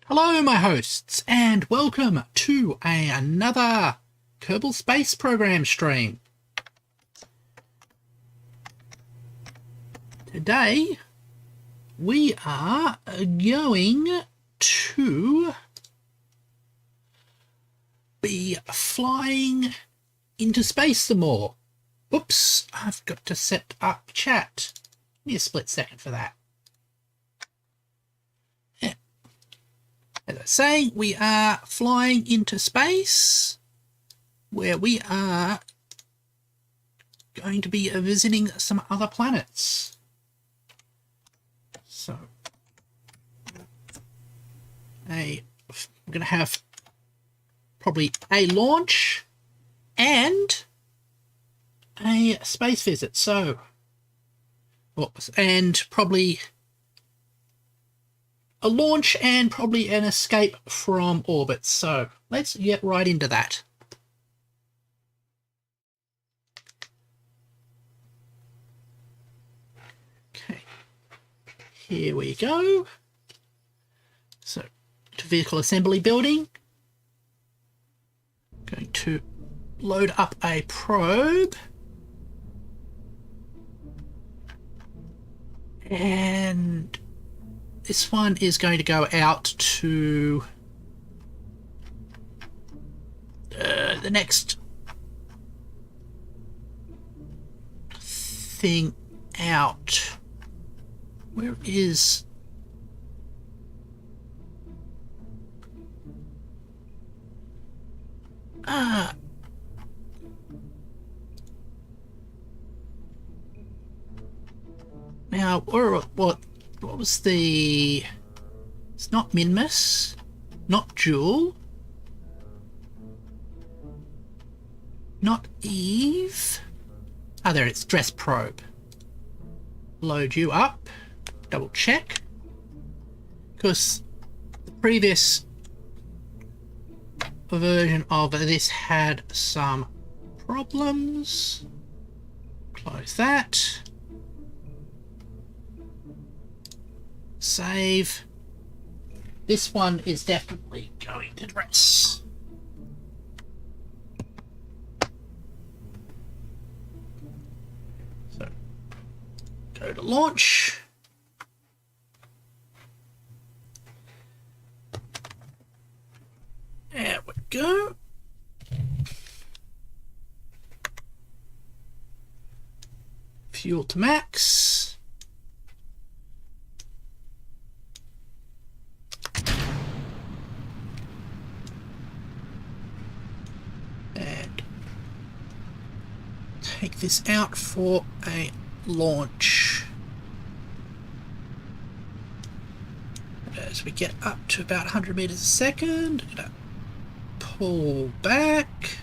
Hello, my hosts, and welcome to another Kerbal Space Program stream. Today, we are going to be flying into space some more. Oops, I've got to set up chat. Give me a split second for that. As I was saying, we are flying into space, where we are going to be visiting some other planets. So, we're going to have probably a launch and a space visit. So, and probably a launch and probably an escape from orbit. So let's get right into that. Okay, here we go. So to vehicle assembly building, going to load up a probe and this one is going to go out to the next thing out. Where is... now, what was the... It's not Minmus, not Jewel, not Eve. Ah, there it's Dress Probe. Load you up, double check, because the previous version of this had some problems. Close that. Save. This one is definitely going to dress. So, go to launch. There we go. Fuel to max. Take this out for a launch. As we get up to about 100 meters a second, gonna pull back.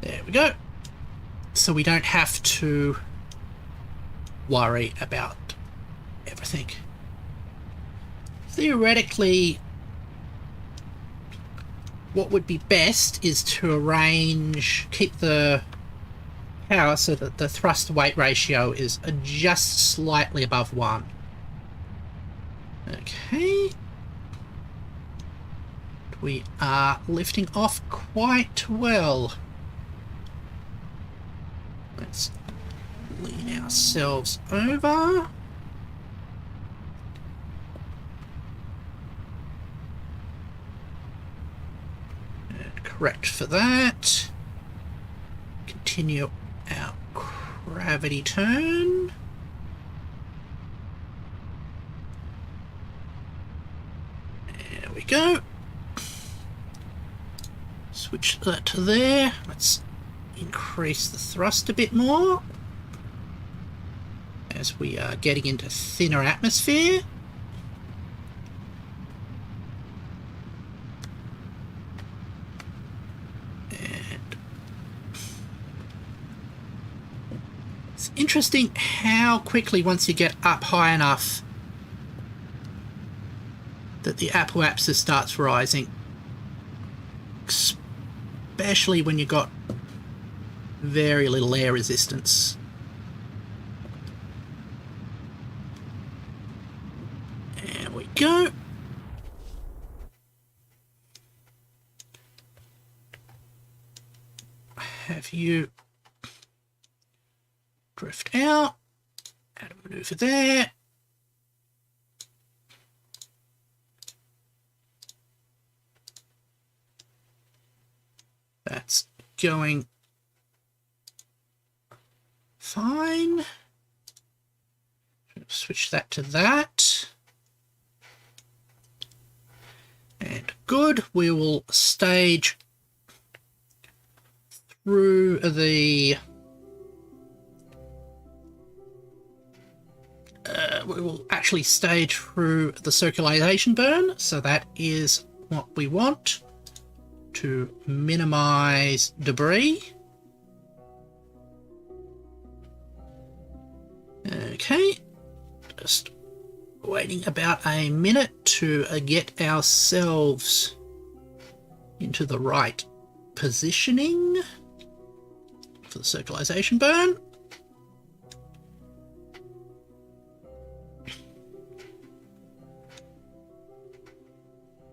There we go. So we don't have to worry about everything. Theoretically, what would be best is to keep the power so that the thrust to weight ratio is just slightly above 1. Okay. We are lifting off quite well. Let's lean ourselves over. Correct for that. Continue our gravity turn. There we go. Switch that to there. Let's increase the thrust a bit more as we are getting into thinner atmosphere. Interesting how quickly, once you get up high enough, that the apoapsis starts rising, especially when you've got very little air resistance. we go. Have you drift out, add a maneuver there. That's going fine. Switch that to that. And good. We will stage through the we will actually stage through the circulation burn, so that is what we want to minimize debris. Okay, just waiting about a minute to get ourselves into the right positioning for the circulation burn.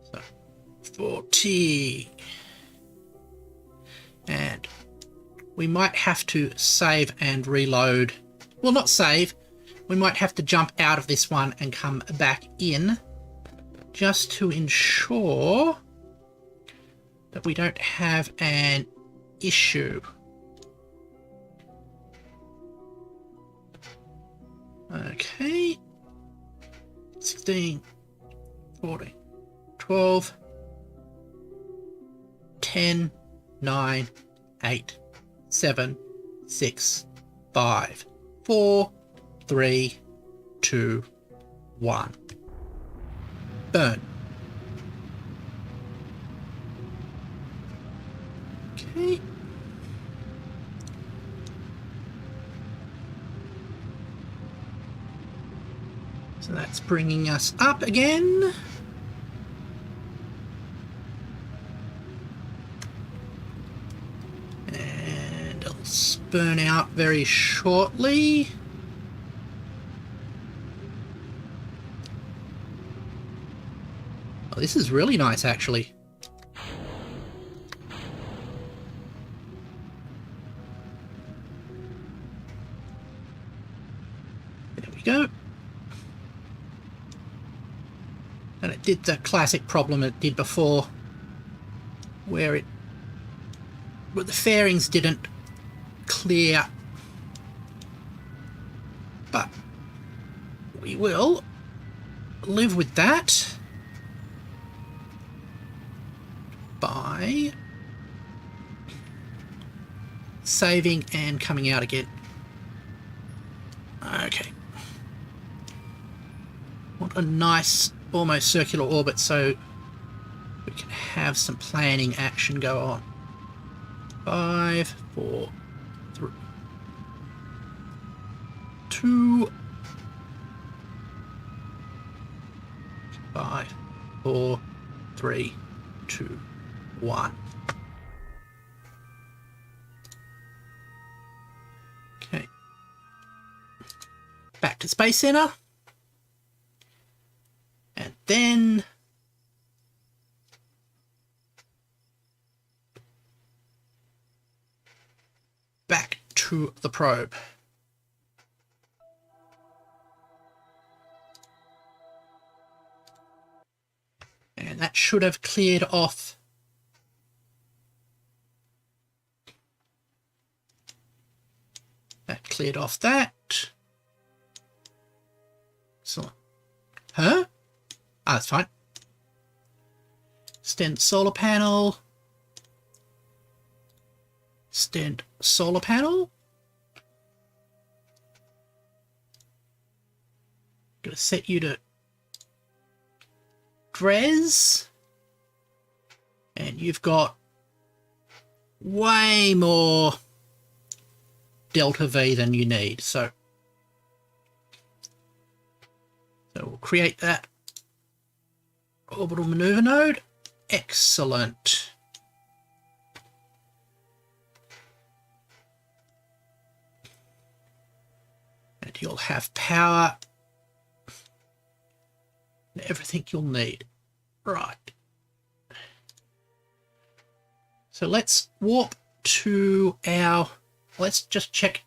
So 40. And we might have to save and reload. Well, not save. We might have to jump out of this one and come back in just to ensure that we don't have an issue. Okay. 16, 14, 12, 10, 9, 8, 7, 6, 5, 4, 3, 2, 1. Burn. Okay. So that's bringing us up again. And it'll burn out very shortly. Oh, this is really nice, actually. There we go. And it did the classic problem it did before, where the fairings didn't clear. But we will live with that by saving and coming out again. Okay. What a nice almost circular orbit, so we can have some planning action go on. 5, 4, 3, 2, 5, 4, 3, 2, 1. Okay. Back to Space Center. And then back to the probe. And that should have cleared off that. So, huh? Ah, that's fine. Extend solar panel. Extend solar panel. Gonna set you to Dres. And you've got way more delta V than you need. So we'll create that orbital maneuver node. Excellent. And you'll have power and everything you'll need. Right. So let's warp to our... Let's just check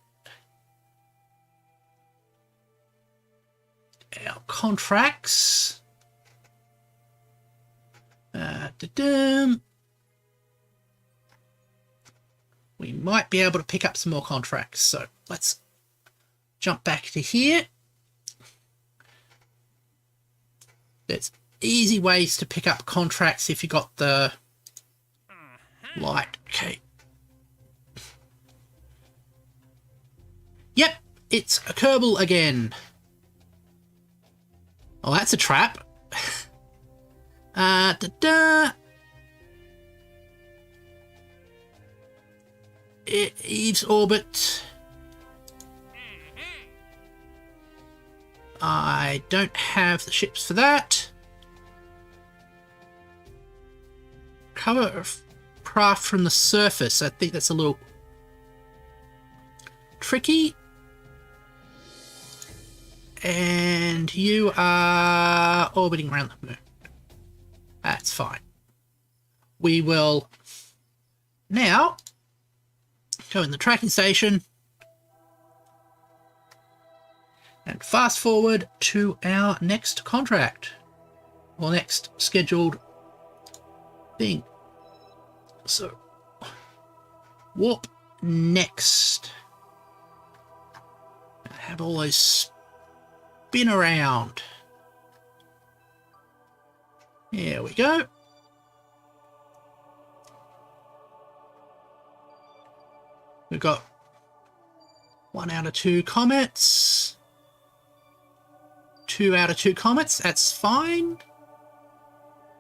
our contracts. We might be able to pick up some more contracts. So let's jump back to here. There's easy ways to pick up contracts if you got the light. Okay. Yep, it's a Kerbal again. Oh, that's a trap. Eve's orbit. I don't have the ships for that. Cover craft from the surface. I think that's a little tricky. And you are orbiting around the moon. That's fine. We will now go in the tracking station and fast forward to our next contract or next scheduled thing. So warp next. Have all those spin around. Here we go. We've got 1 out of 2 comets. 2 out of 2 comets, that's fine.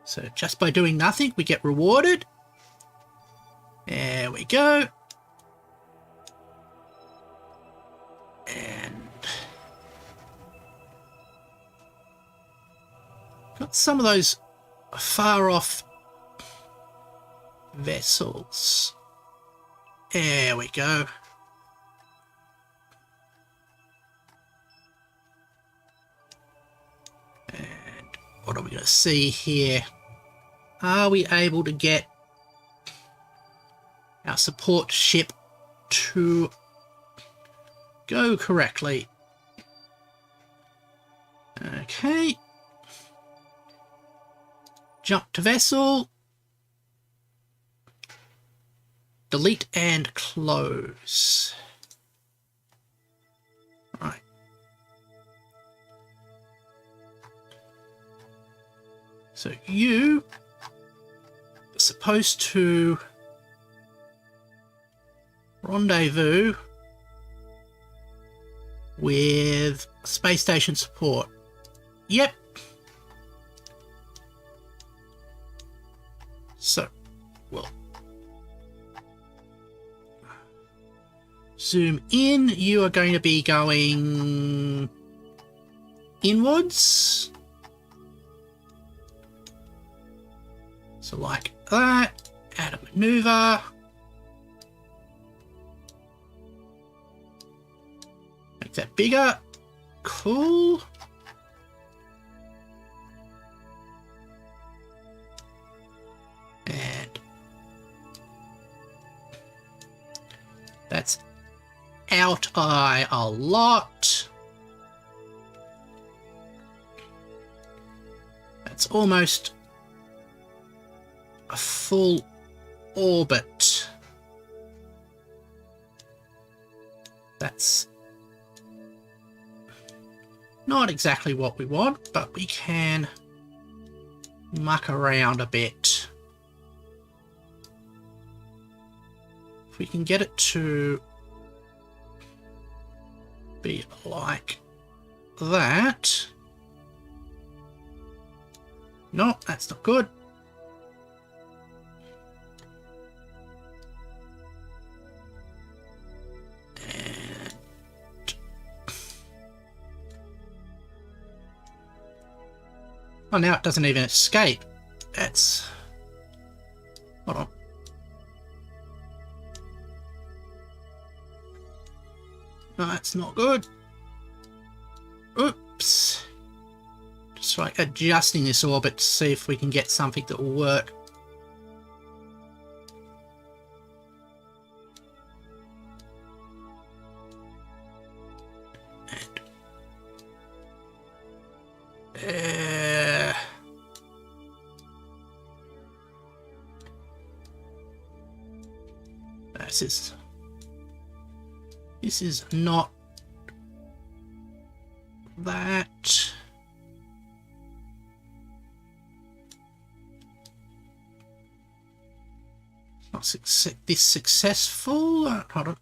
So just by doing nothing, we get rewarded. There we go. And got some of those far off vessels. There we go. And what are we going to see here? Are we able to get our support ship to go correctly? Okay. Jump to vessel. Delete and close. Right. So you are supposed to rendezvous with space station support. Yep. So, well, zoom in. You are going to be going inwards. So like that. Add a maneuver. Make that bigger. Cool. And that's out by a lot. That's almost a full orbit. That's not exactly what we want, but we can muck around a bit. If we can get it to be like that. No, that's not good. And oh, now it doesn't even escape. That's... Hold on. No, that's not good. Oops. Just It's like adjusting this orbit to see if we can get something that will work. This is not that. Not this successful. Hold on.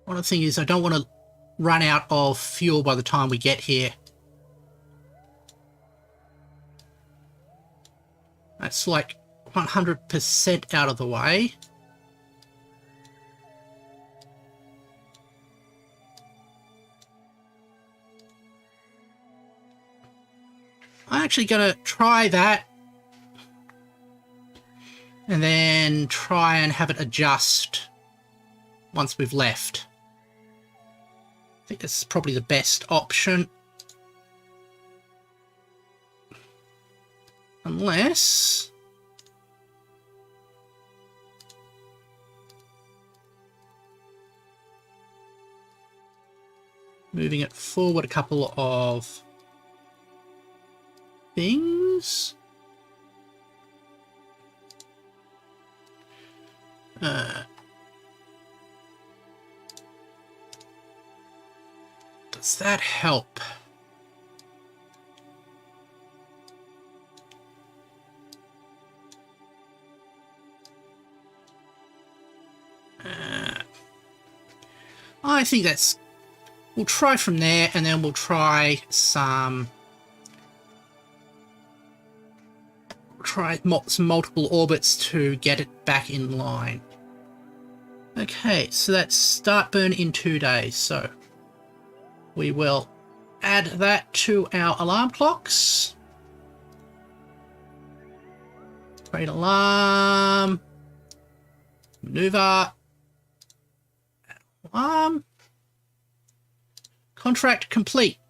One of the things is I don't want to run out of fuel by the time we get here. That's like 100% out of the way. I'm actually going to try that and then try and have it adjust once we've left. I think that's probably the best option. Unless... moving it forward a couple of things. Does that help? I think that's... we'll try from there, and then we'll try some... some multiple orbits to get it back in line. Okay, so that's start burn in 2 days, so we will add that to our alarm clocks. Create alarm, maneuver, alarm, contract complete.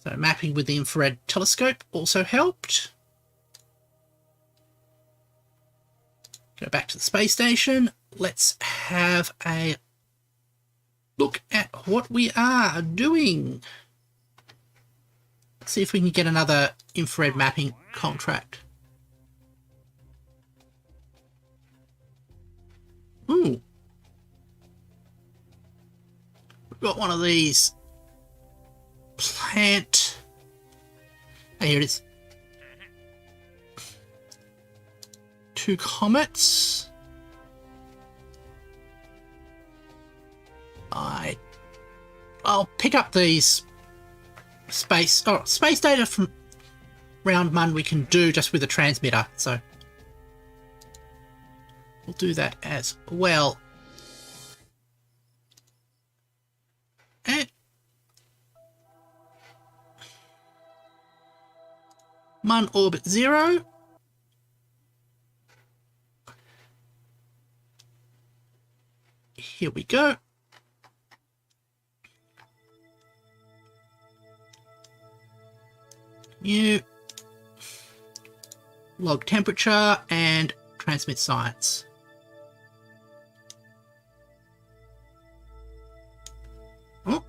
So mapping with the infrared telescope also helped. Go back to the space station. Let's have a look at what we are doing. Let's see if we can get another infrared mapping contract. Ooh. We've got one of these plant. Oh, here it is. 2 comets. I'll pick up these space data from round 1 we can do just with a transmitter, so we'll do that as well. And Mun orbit 0. Here we go. New log temperature and transmit science. Oh,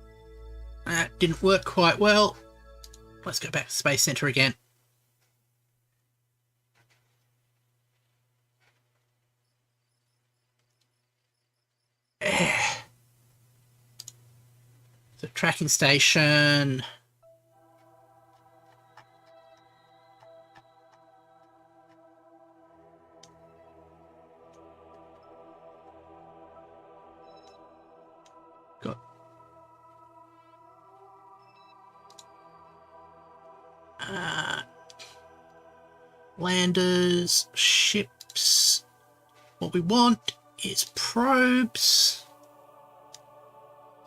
that didn't work quite well. Let's go back to Space Center again. The tracking station. Got landers, ships. What we want is probes.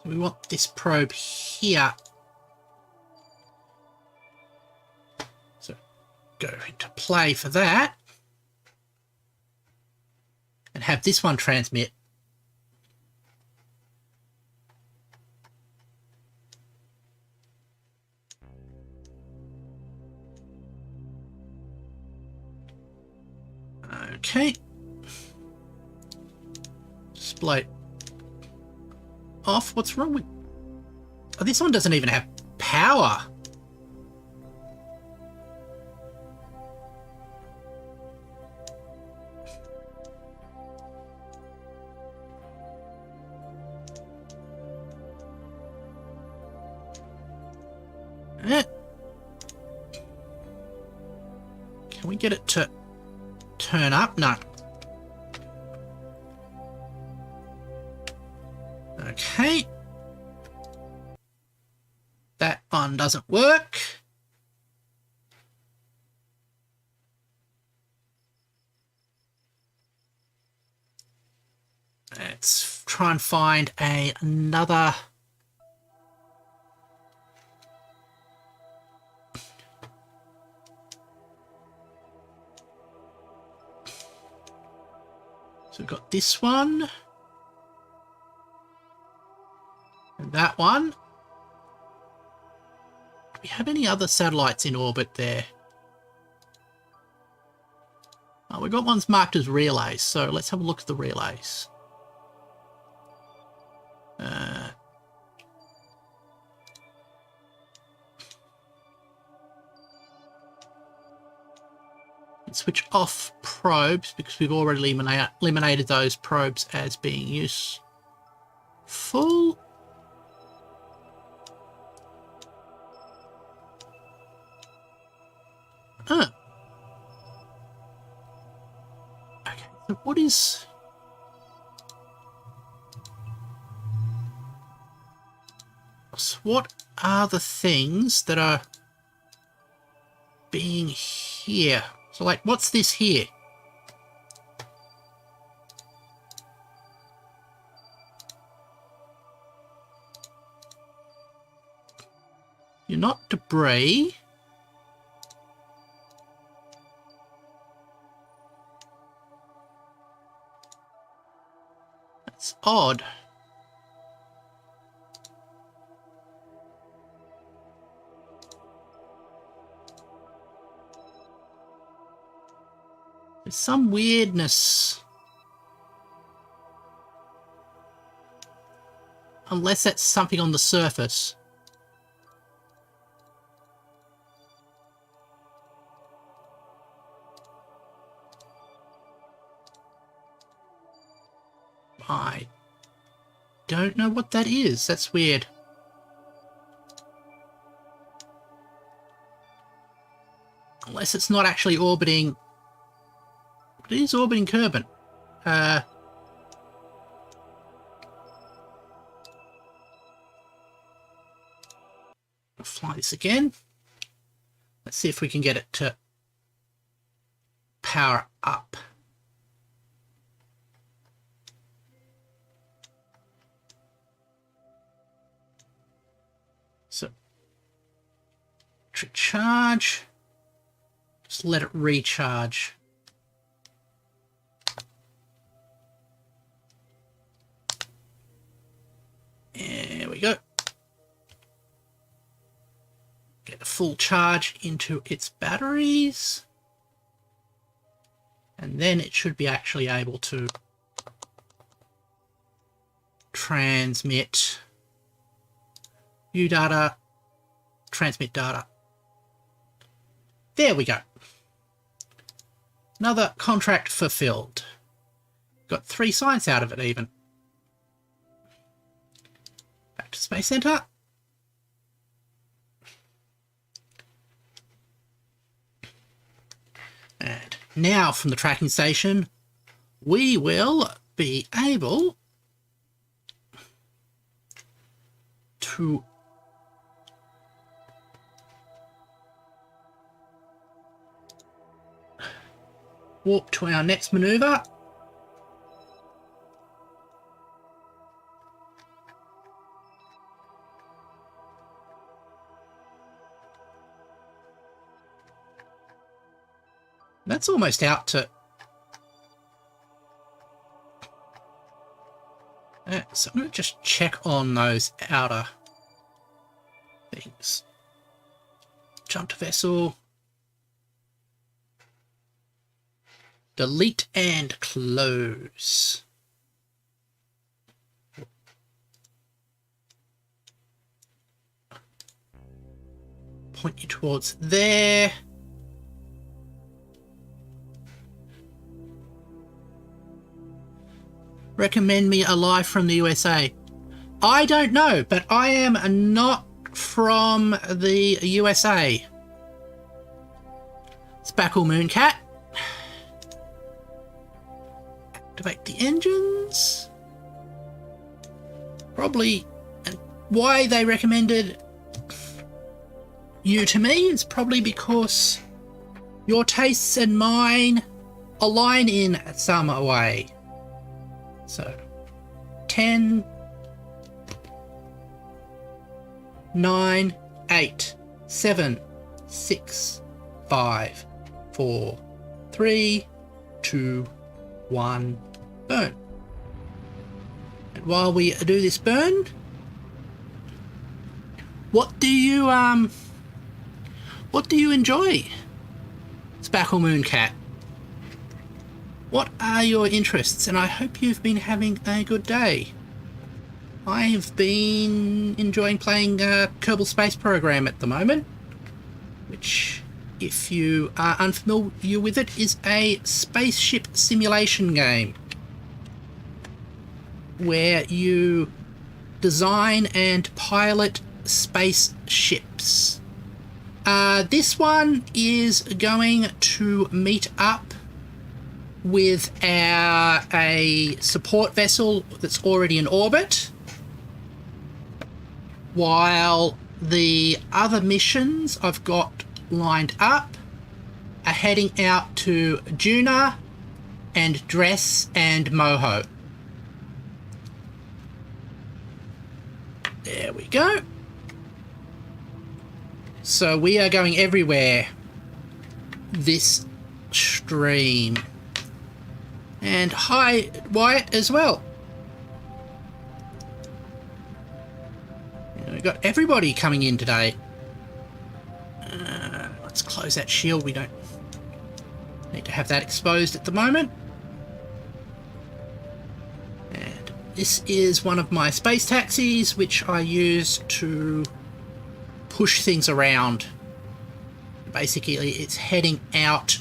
So we want this probe here. So go into play for that. And have this one transmit. Okay. Display off. What's wrong with... Oh, this one doesn't even have power. Can we get it to turn up? No. Okay. That one doesn't work. Let's try and find another... So we've got this one. And that one. Do we have any other satellites in orbit there? Oh, we've got ones marked as relays, so let's have a look at the relays. Switch off probes because we've already eliminated those probes as being useful. Okay, so what is... So what are the things that are being here? So, like, what's this here? You're not debris. That's odd. There's some weirdness. Unless that's something on the surface. I don't know what that is. That's weird. Unless it's not actually orbiting... It is orbiting Kerbal. I'll fly this again. Let's see if we can get it to power up. So, charge. Just let it recharge. There we go. Get a full charge into its batteries. And then it should be actually able to transmit view data, transmit data. There we go. Another contract fulfilled. Got 3 science out of it even. Back to Space Center. And now from the tracking station, we will be able to warp to our next maneuver. That's almost out to... so I'm going to just check on those outer things. Jump to vessel. Delete and close. Point you towards there. Recommend me a live from the USA. I don't know, but I am not from the USA. Spackle Mooncat. Activate the engines. Probably why they recommended you to me is probably because your tastes and mine align in some way. So 10, 9, 8, 7, 6, 5, 4, 3, 2, 1, burn. And while we do this burn, what do you enjoy, Spackle Mooncat? What are your interests? And I hope you've been having a good day. I've been enjoying playing Kerbal Space Program at the moment, which, if you are unfamiliar with it, is a spaceship simulation game where you design and pilot spaceships. This one is going to meet up with a support vessel that's already in orbit, while the other missions I've got lined up are heading out to Juna and Dress and Moho. There we go. So we are going everywhere this stream. And hi, Wyatt, as well. We've got everybody coming in today. Let's close that shield. We don't need to have that exposed at the moment. And this is one of my space taxis, which I use to push things around. Basically, it's heading out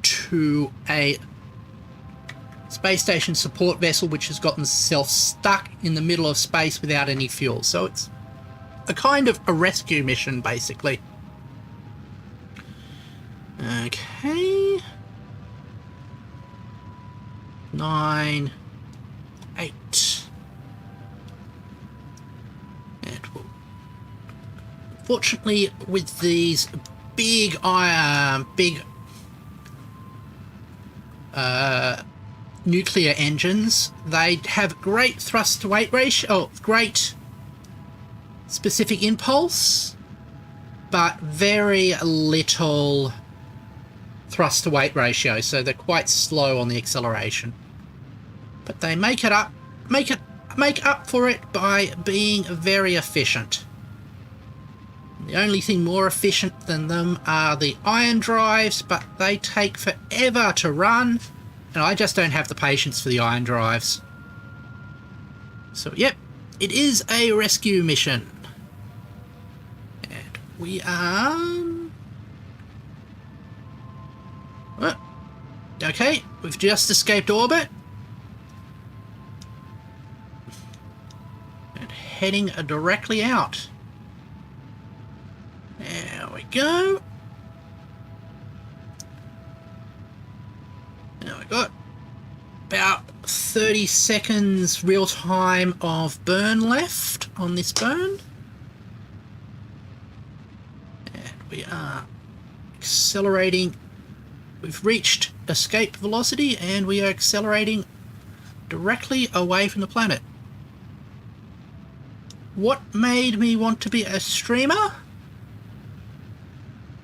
to a space station support vessel which has gotten itself stuck in the middle of space without any fuel. So it's a kind of a rescue mission, basically. Okay. 9, 8. And fortunately, with these big nuclear engines, they have great thrust to weight ratio, great specific impulse, but very little thrust to weight ratio, so they're quite slow on the acceleration. But they make up for it by being very efficient. The only thing more efficient than them are the ion drives, but they take forever to run, and I just don't have the patience for the ion drives. So, yep, it is a rescue mission. And we are... Oh, okay, we've just escaped orbit. And heading directly out. There we go. Now we've got about 30 seconds real time of burn left on this burn. And we are accelerating. We've reached escape velocity and we are accelerating directly away from the planet. What made me want to be a streamer?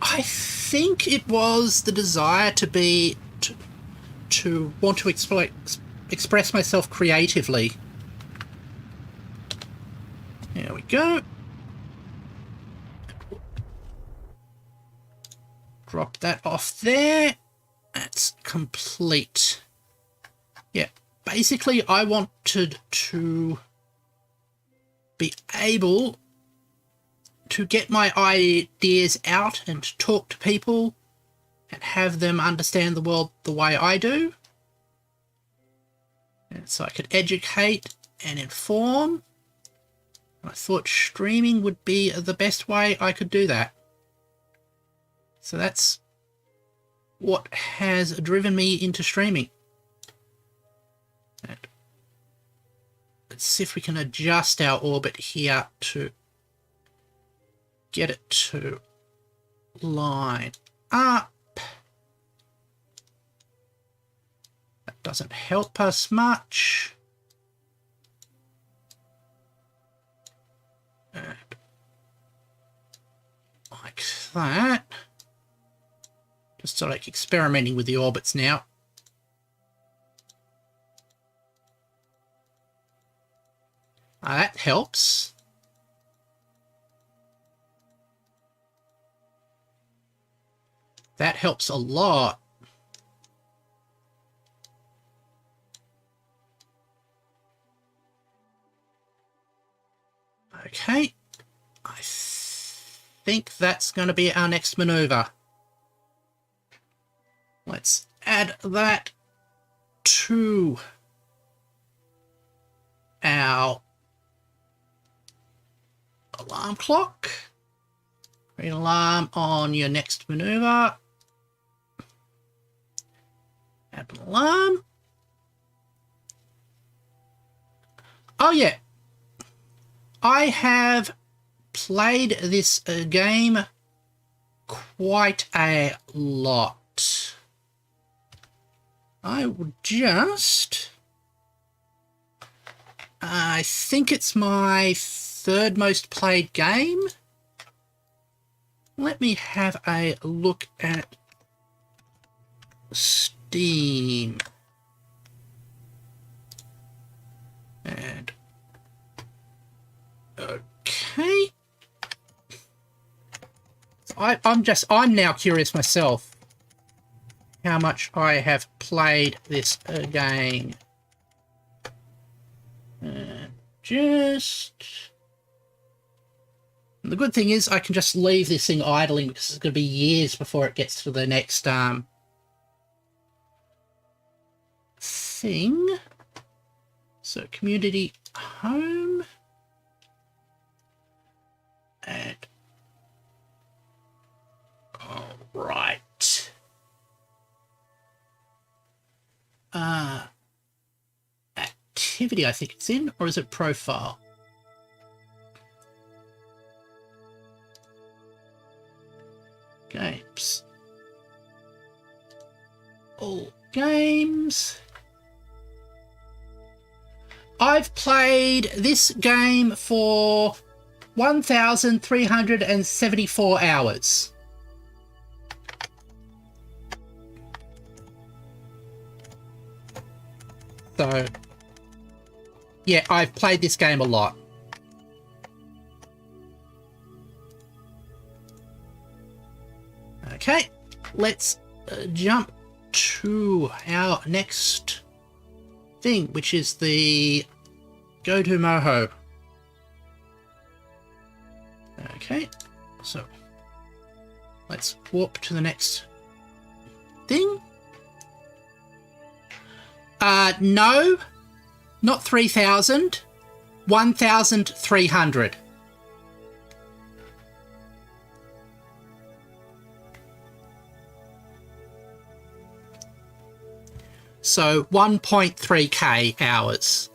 I think it was the desire to want to express myself creatively. There we go. Drop that off there. That's complete. Yeah, basically I wanted to be able to get my ideas out and talk to people and have them understand the world the way I do. And so I could educate and inform. I thought streaming would be the best way I could do that. So that's what has driven me into streaming. And let's see if we can adjust our orbit here to get it to line up. That doesn't help us much. And like that. Just sort of like experimenting with the orbits now. That helps. That helps a lot. Okay. I think that's going to be our next maneuver. Let's add that to our alarm clock. Green alarm on your next maneuver. Add an alarm. Oh yeah. I have played this game quite a lot. I would just... I think it's my third most played game. Let me have a look at Steam. And okay. I'm now curious myself how much I have played this game. The good thing is I can just leave this thing idling because it's going to be years before it gets to the next thing. So community home. And all right. Activity, I think it's in, or is it profile? Games. All games. I've played this game for 1,374 hours. So, yeah, I've played this game a lot. Okay, let's jump to our next thing, which is the go to Moho. Okay, so let's warp to the next thing. No, not 3,000, 1,300. So 1.3k hours.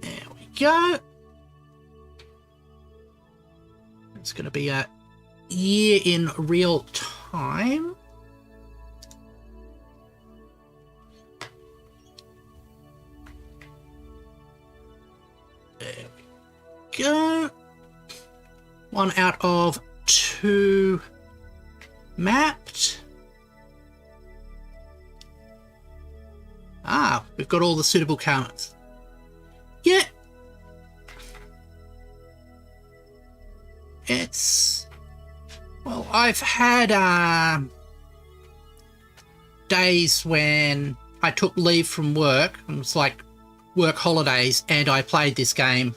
There we go. It's going to be a year in real time. There we go. 1 out of 2 mapped. We've got all the suitable counts. Yeah. It's Well, I've had days when I took leave from work, and it was like work holidays, and I played this game.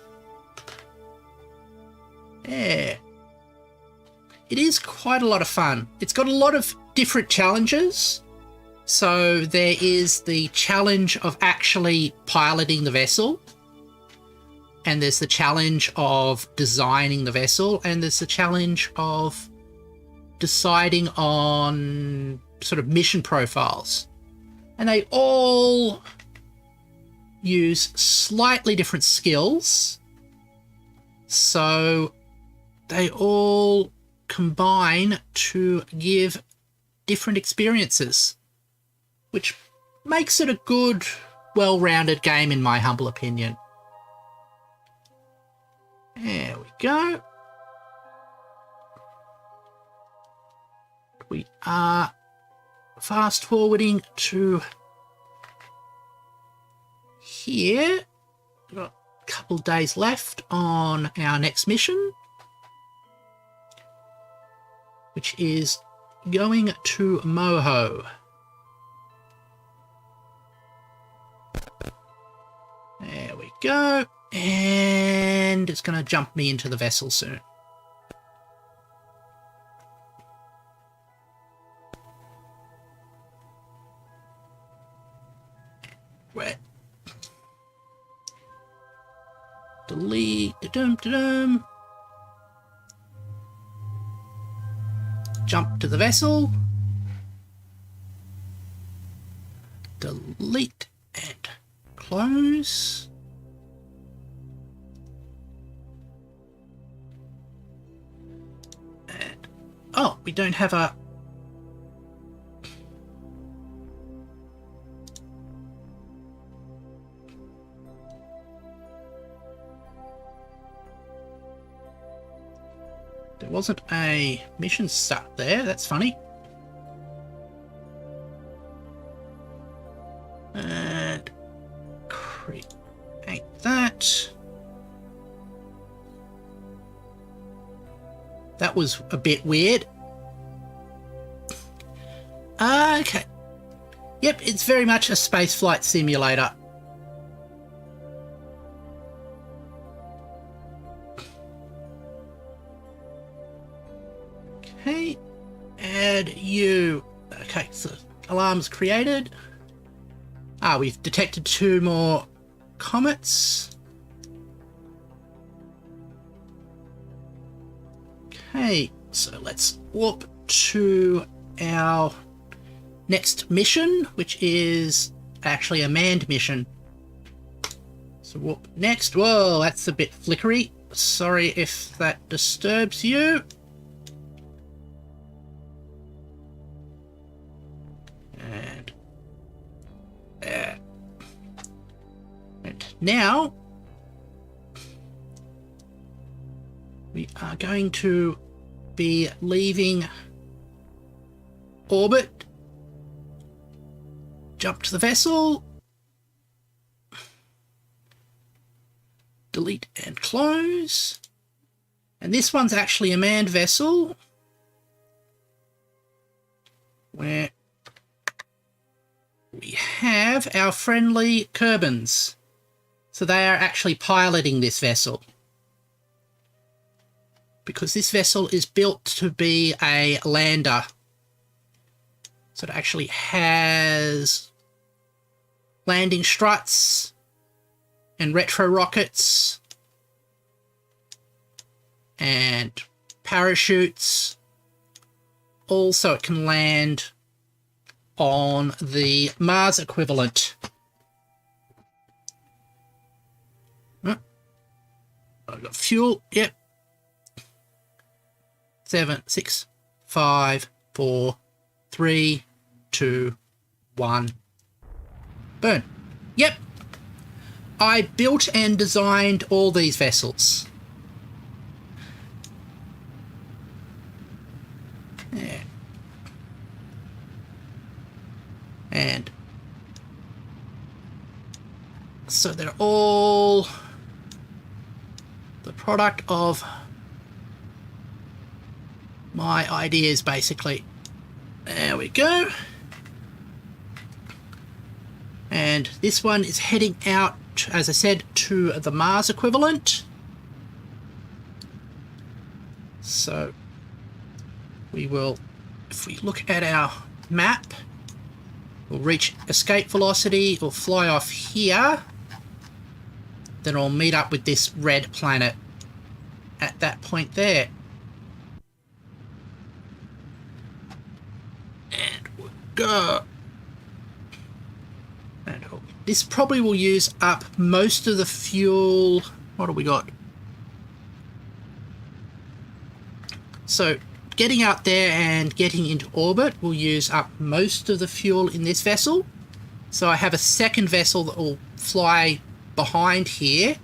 Yeah. It is quite a lot of fun. It's got a lot of different challenges. So there is the challenge of actually piloting the vessel, and there's the challenge of designing the vessel, and there's the challenge of deciding on sort of mission profiles. And they all use slightly different skills, so they all combine to give different experiences, which makes it a good, well-rounded game in my humble opinion. There we go. We are fast forwarding to here. We've got a couple of days left on our next mission, which is going to Moho. There we go. And it's going to jump me into the vessel soon. Where? Delete. Da-dum. Jump to the vessel. Delete and close. And oh, we don't have a there wasn't a mission start there. That's funny. And create that. That was a bit weird. Okay. Yep, it's very much a spaceflight simulator. Okay. Add you. Okay, so alarms created. We've detected 2 more comets. Okay, so let's warp to our next mission, which is actually a manned mission. So warp next. Whoa, that's a bit flickery. Sorry if that disturbs you. And now we are going to be leaving orbit, jump to the vessel, delete and close. And this one's actually a manned vessel where we have our friendly Kerbals. So they are actually piloting this vessel, because this vessel is built to be a lander. So it actually has landing struts and retro rockets and parachutes. Also, it can land on the Mars equivalent. I've got fuel. Yep. 7, 6, 5, 4, 3, 2, 1. Burn. Yep. I built and designed all these vessels. Yeah. And so they're all the product of my ideas, basically. There we go. And this one is heading out, as I said, to the Mars equivalent. So we will, if we look at our map, we'll reach escape velocity, we'll fly off here, then I'll meet up with this red planet at that point there. And we'll go. And this probably will use up most of the fuel. What do we got? So getting out there and getting into orbit will use up most of the fuel in this vessel. So I have a second vessel that will fly behind here.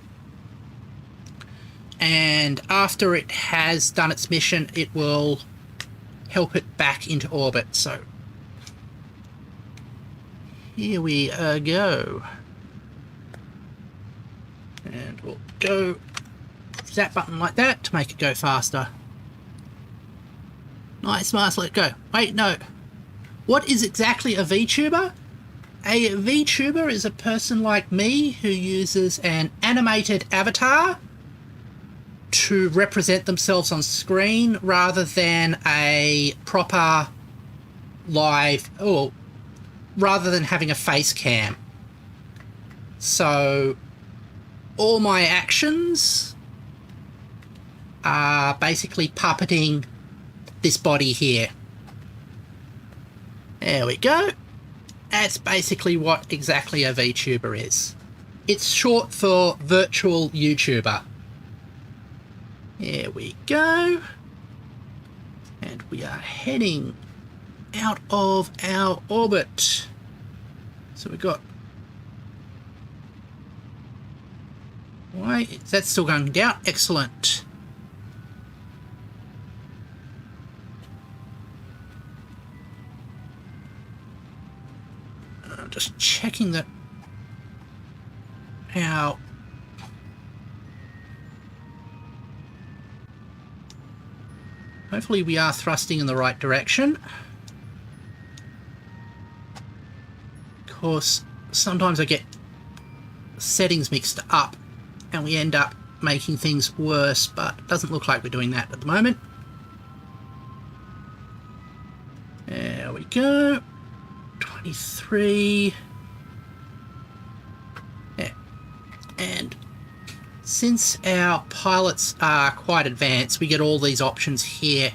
And after it has done its mission, it will help it back into orbit. So here we go. And we'll go that button like that to make it go faster. Nice, let it go. Wait, no. What is exactly a VTuber? A VTuber is a person like me who uses an animated avatar to represent themselves on screen rather than a proper live, or rather than having a face cam. So all my actions are basically puppeting this body here. There we go. That's basically what exactly a VTuber is. It's short for virtual YouTuber. There we go. And we are heading out of our orbit. So we've got... Why is that still going down? Excellent. I'm just checking that our... Hopefully we are thrusting in the right direction. Of course, sometimes I get settings mixed up and we end up making things worse, but it doesn't look like we're doing that at the moment. There we go. 23. Yeah. And since our pilots are quite advanced, we get all these options here,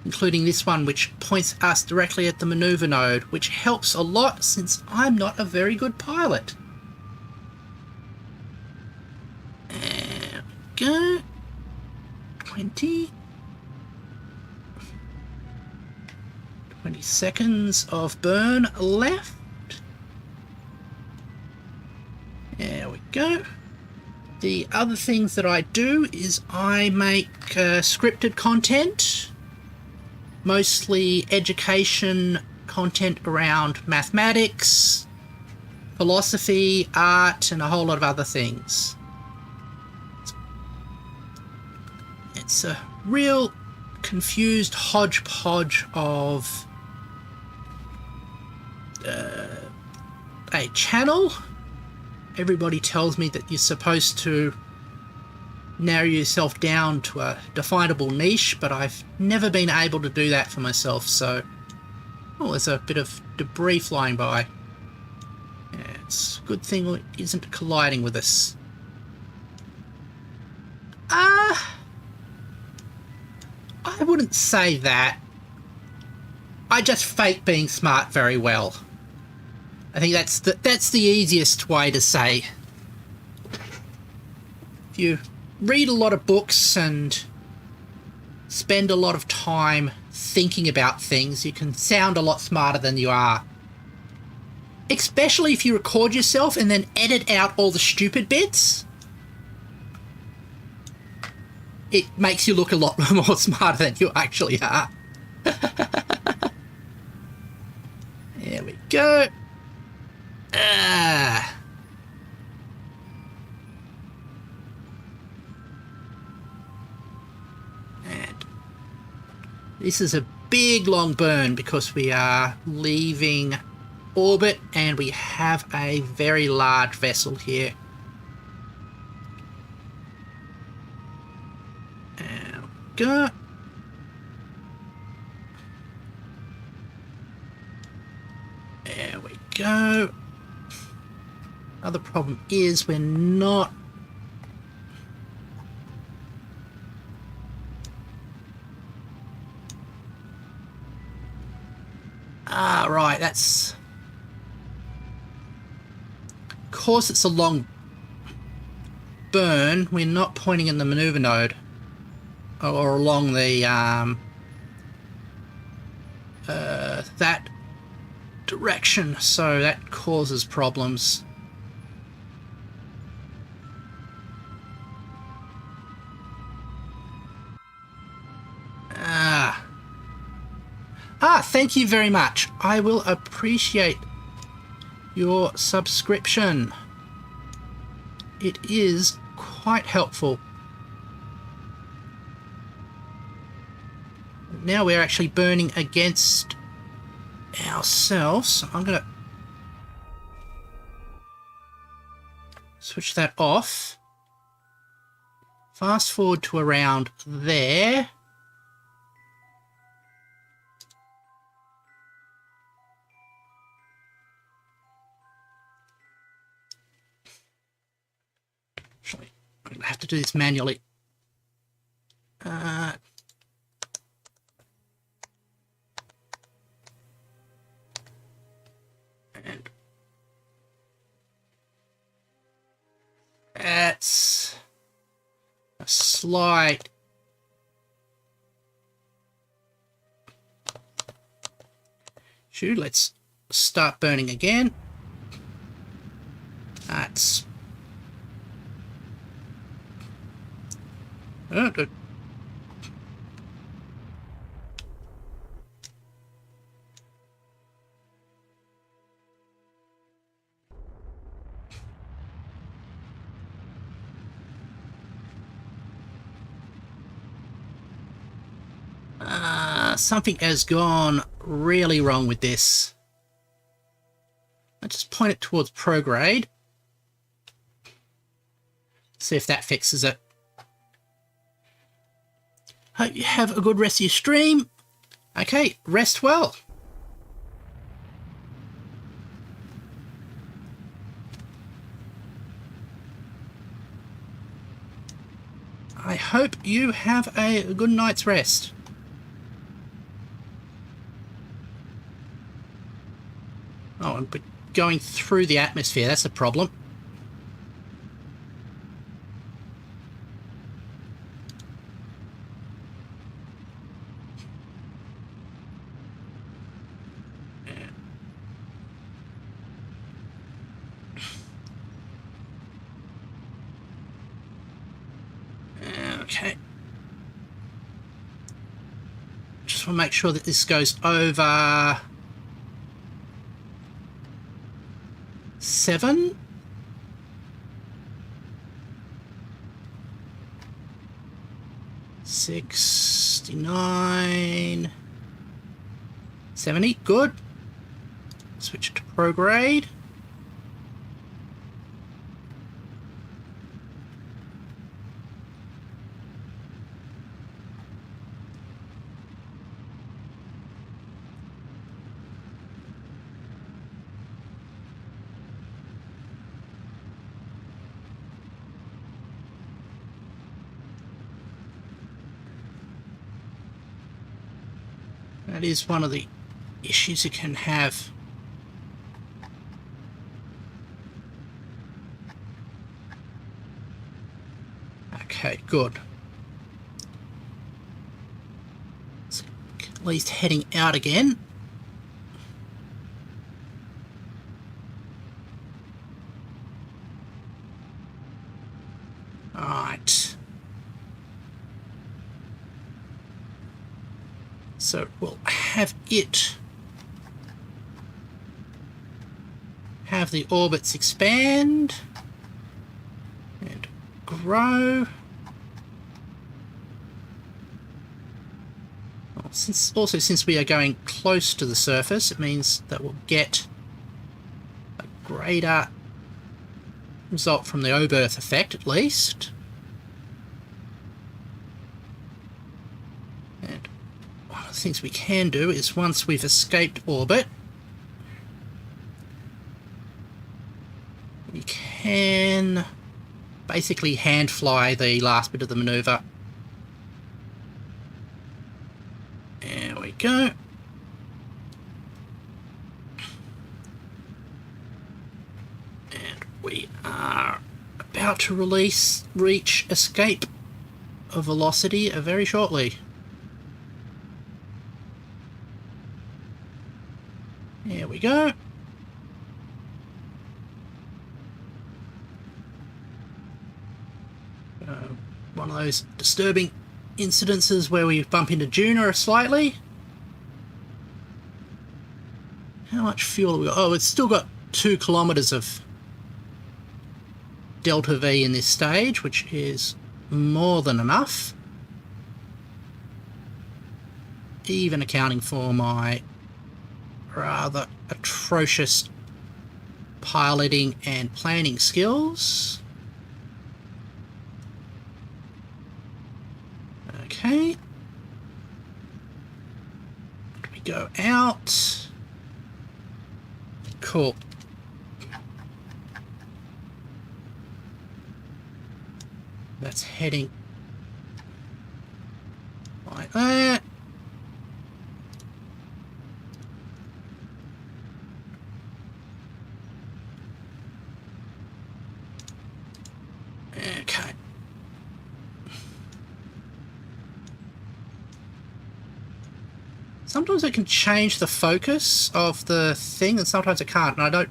including this one which points us directly at the maneuver node, which helps a lot since I'm not a very good pilot. There we go. 20 seconds of burn left. There we go. The other things that I do is I make scripted content, mostly education content around mathematics, philosophy, art, and a whole lot of other things. It's a real confused hodgepodge of a channel. Everybody tells me that you're supposed to narrow yourself down to a definable niche, but I've never been able to do that for myself, so... Oh, there's a bit of debris flying by. Yeah, it's a good thing it isn't colliding with us. I wouldn't say that. I just fake being smart very well. I think that's the easiest way to say. If you read a lot of books and spend a lot of time thinking about things, you can sound a lot smarter than you are. Especially if you record yourself and then edit out all the stupid bits. It makes you look a lot more smarter than you actually are. There we go. And This is a big long burn because we are leaving orbit and we have a very large vessel here. There we go. There we go. Other problem is we're not... Ah, right, that's... Because it's a long burn, we're not pointing in the maneuver node or along the that direction, so that causes problems. Thank you very much. I will appreciate your subscription. It is quite helpful. Now we're actually burning against ourselves. So I'm going to switch that off. Fast forward to around there. Actually, I'm going to have to do this manually. And that's a slight issue. Let's start burning again. That's good. Something has gone really wrong with this. Let's just point it towards prograde. See if that fixes it. Hope you have a good rest of your stream. Okay, rest well. I hope you have a good night's rest. Oh, but going through the atmosphere, that's a problem. Okay. Just want to make sure that this goes over 7. $69 $70. Good. Switch to prograde. That is one of the issues you can have. Okay, good. It's at least heading out again. Alright. So we'll have it have the orbits expand and grow. I'll since we are going close to the surface, it means that we'll get a greater result from the O-berth effect, at least. And one of the things we can do is, once we've escaped orbit, we can basically hand fly the last bit of the maneuver. There we go. And we are about to reach escape of velocity very shortly. There we go. One of those disturbing incidences where we bump into Juna slightly. How much fuel have we got? Oh, it's still got 2 kilometers of delta V in this stage, which is more than enough, even accounting for my rather atrocious piloting and planning skills. Okay. We go out. Cool. That's heading like that. Okay. Sometimes it can change the focus of the thing, and sometimes it can't, and I don't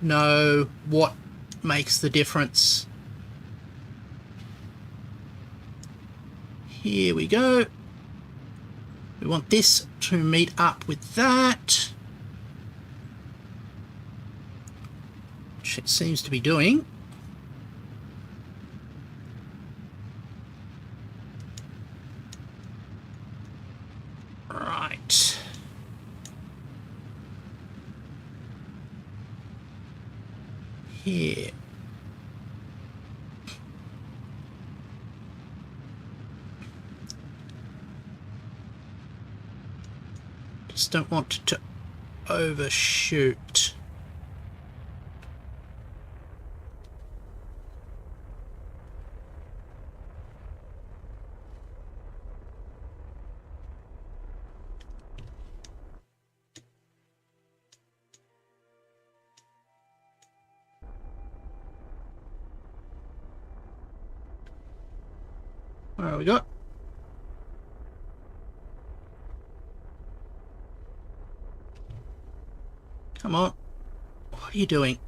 know what makes the difference. Here we go. We want this to meet up with that, which it seems to be doing. Right. Here. Just don't want to overshoot. What have we got? Come on. What are you doing?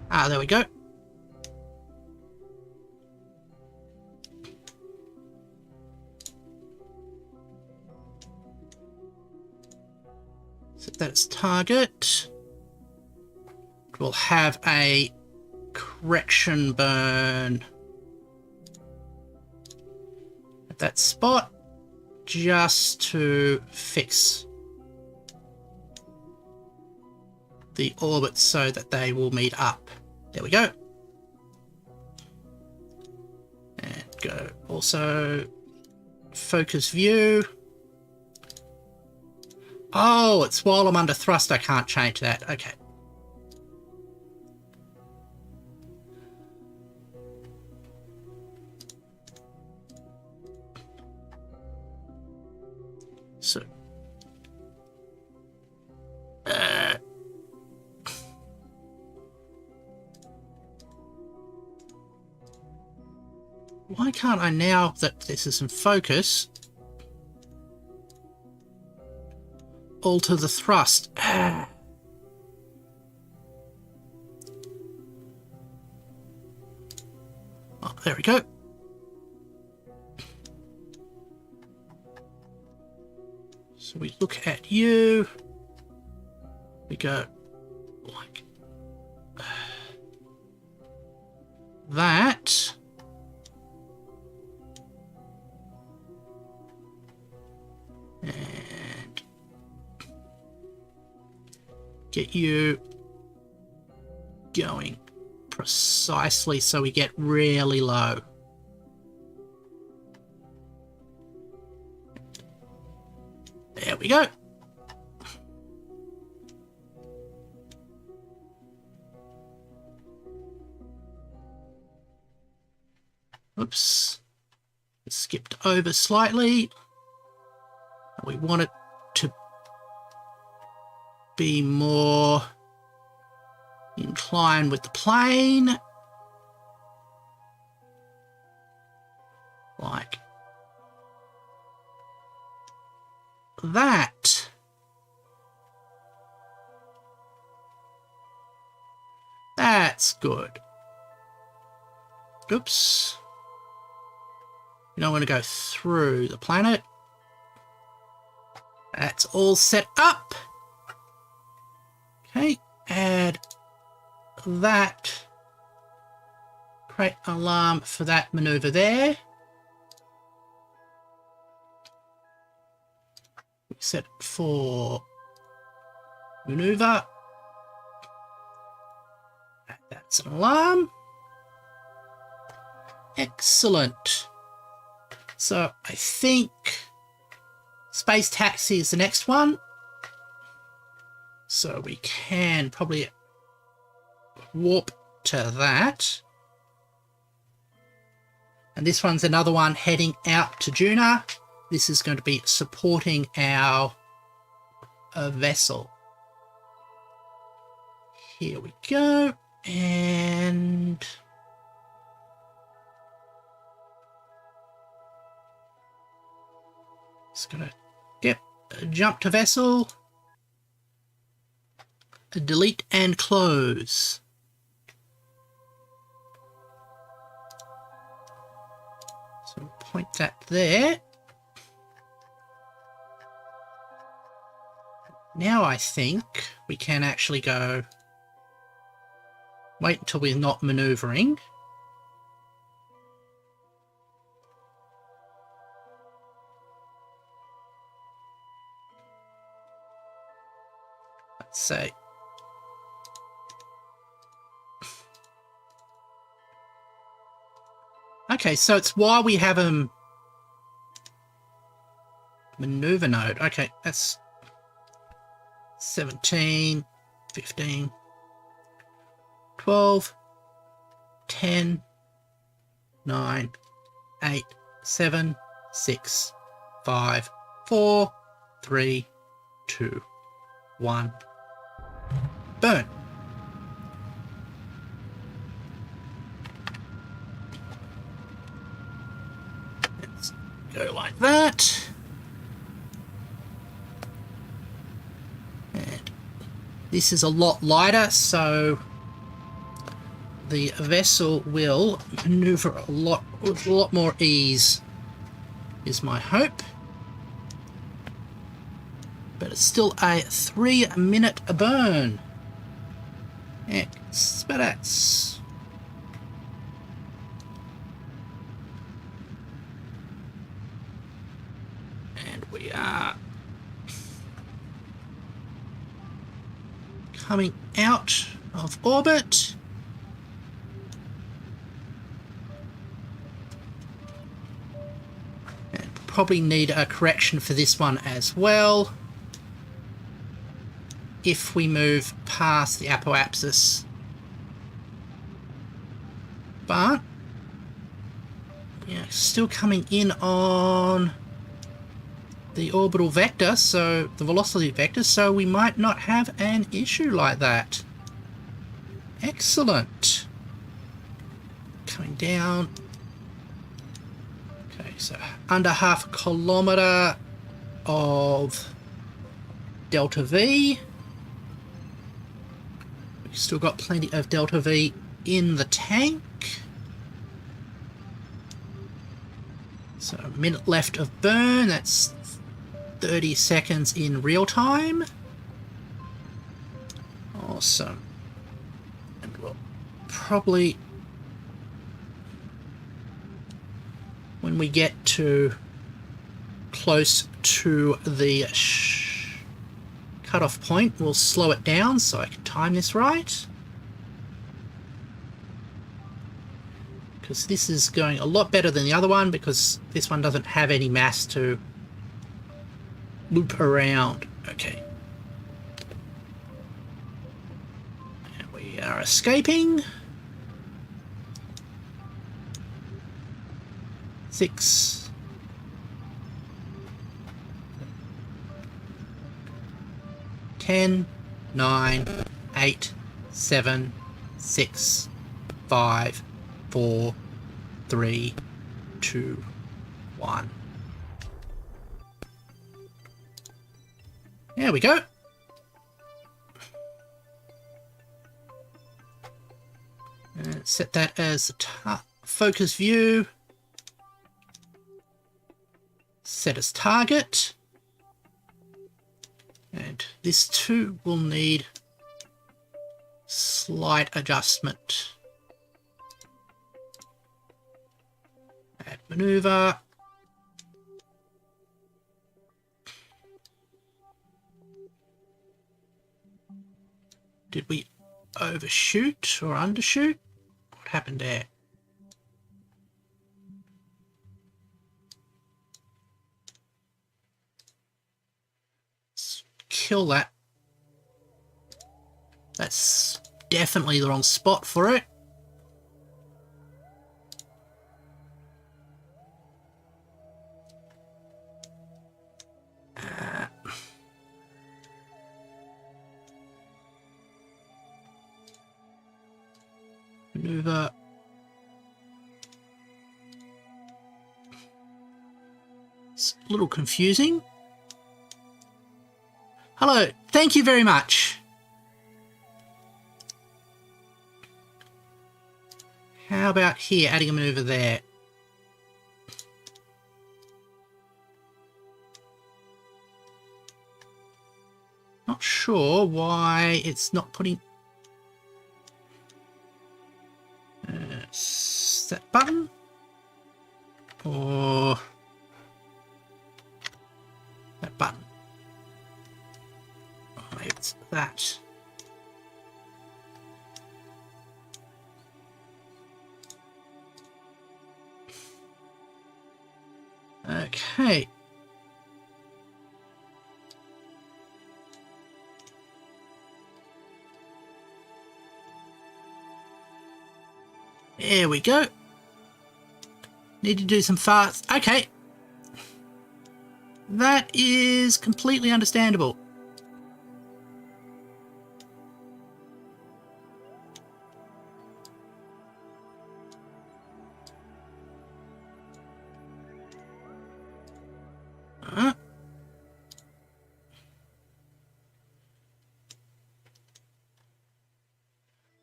Ah, there we go. Set that as target. We'll have a correction burn at that spot just to fix the orbits so that they will meet up. There we go. And go also focus view. Oh, it's while I'm under thrust I can't change that. Okay. So why can't I, now that this is in focus, alter the thrust? Oh, there we go. So we look at you. We go like that. And get you going precisely so we get really low. There we go. Oops. Skipped over slightly. We want it to be more inclined with the plane. Like that. That's good. Oops. You don't want to go through the planet. That's all set up. Okay, add that. Create an alarm for that maneuver there. We set it for maneuver. That's an alarm. Excellent. So I think space taxi is the next one. So we can probably warp to that. And this one's another one heading out to Juna. This is going to be supporting our vessel. Here we go. And it's going to jump to vessel, delete and close. So point that there. Now I think we can actually go, wait until we're not maneuvering. Let's say okay, so it's while we have a maneuver node. Okay, that's 17, 15, 12, 10, 9, 8, 7, 6, 5, 4, 3, 2, 1. Burn. Let's go like that. And this is a lot lighter, so the vessel will maneuver with a lot more ease, is my hope. But it's still a 3-minute burn. Expedits. And we are coming out of orbit. And probably need a correction for this one as well. If we move past the apoapsis. But yeah, still coming in on the orbital vector, so the velocity vector, so we might not have an issue like that. Excellent. Coming down. Okay, so under half a kilometre of delta V. We've still got plenty of delta V in the tank. So a minute left of burn. That's 30 seconds in real time. Awesome. And we'll probably, when we get to close to the cutoff point, we'll slow it down so I can time this right. Because this is going a lot better than the other one, because this one doesn't have any mass to loop around. Okay. And we are escaping. 6. 10, 9, 8, 7, 6, 5, 4, 3, 2, 1. There we go. And set that as the focus view. Set as target. And this too will need slight adjustment. Add maneuver. Did we overshoot or undershoot? What happened there? Let's kill that. That's definitely the wrong spot for it. Maneuver. It's a little confusing. Hello, thank you very much. How about here, adding a maneuver there? Not sure why it's not putting that button, or that button. Oh, maybe it's that. Okay. There we go. Need to do some fast. Okay. That is completely understandable.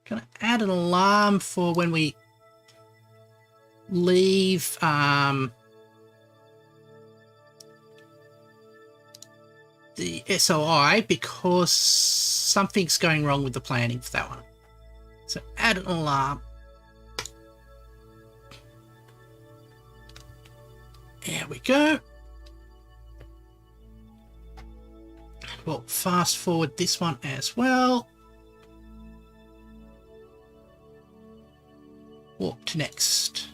Can I add an alarm for when we leave the SOI, because something's going wrong with the planning for that one. So add an alarm. There we go. We'll fast forward this one as well. Walk to next.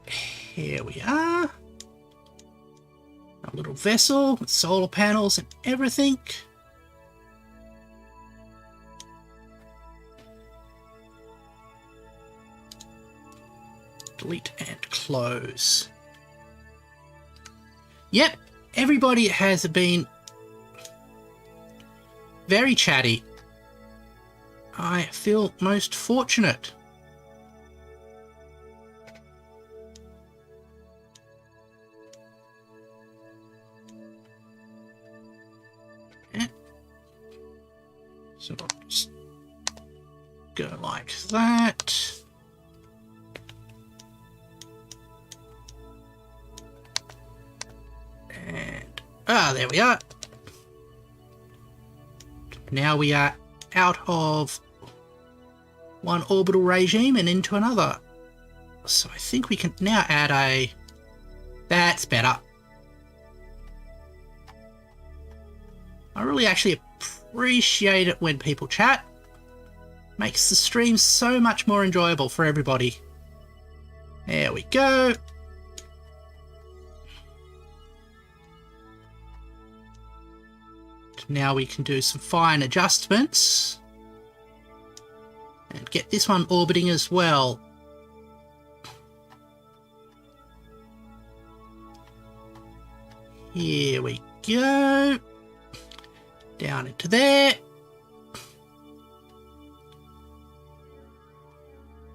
Here we are. A little vessel with solar panels and everything. Delete and close. Yep, everybody has been very chatty. I feel most fortunate. So I'll just go like that. There we are. Now we are out of one orbital regime and into another. So I think we can now add a... That's better. I really actually appreciate it when people chat. Makes the stream so much more enjoyable for everybody. There we go. Now we can do some fine adjustments and get this one orbiting as well. Here we go. Down into there.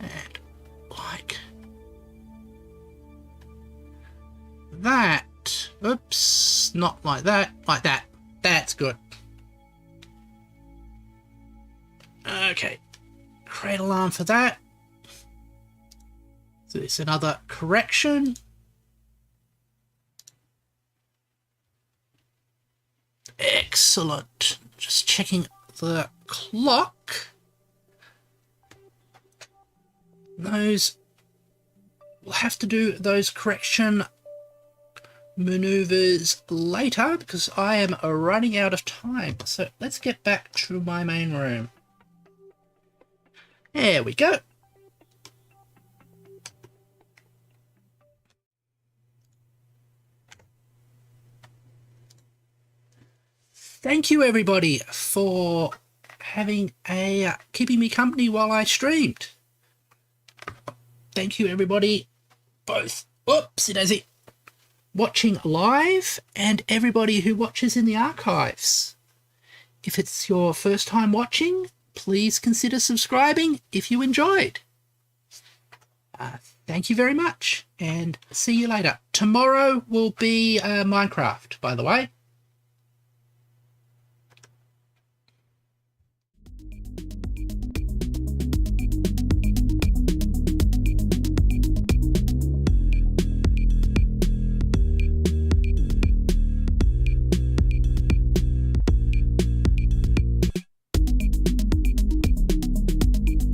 And like that. Oops, not like that, like that. That's good. Okay, cradle arm for that. So there's another correction. Excellent. Just checking the clock. Those, we'll have to do those correction maneuvers later because I am running out of time. So let's get back to my main room. There we go. Thank you everybody for having keeping me company while I streamed. Thank you everybody, both whoopsie-daisy, watching live and everybody who watches in the archives. If it's your first time watching, please consider subscribing if you enjoyed. Thank you very much and see you later. Tomorrow will be Minecraft, by the way.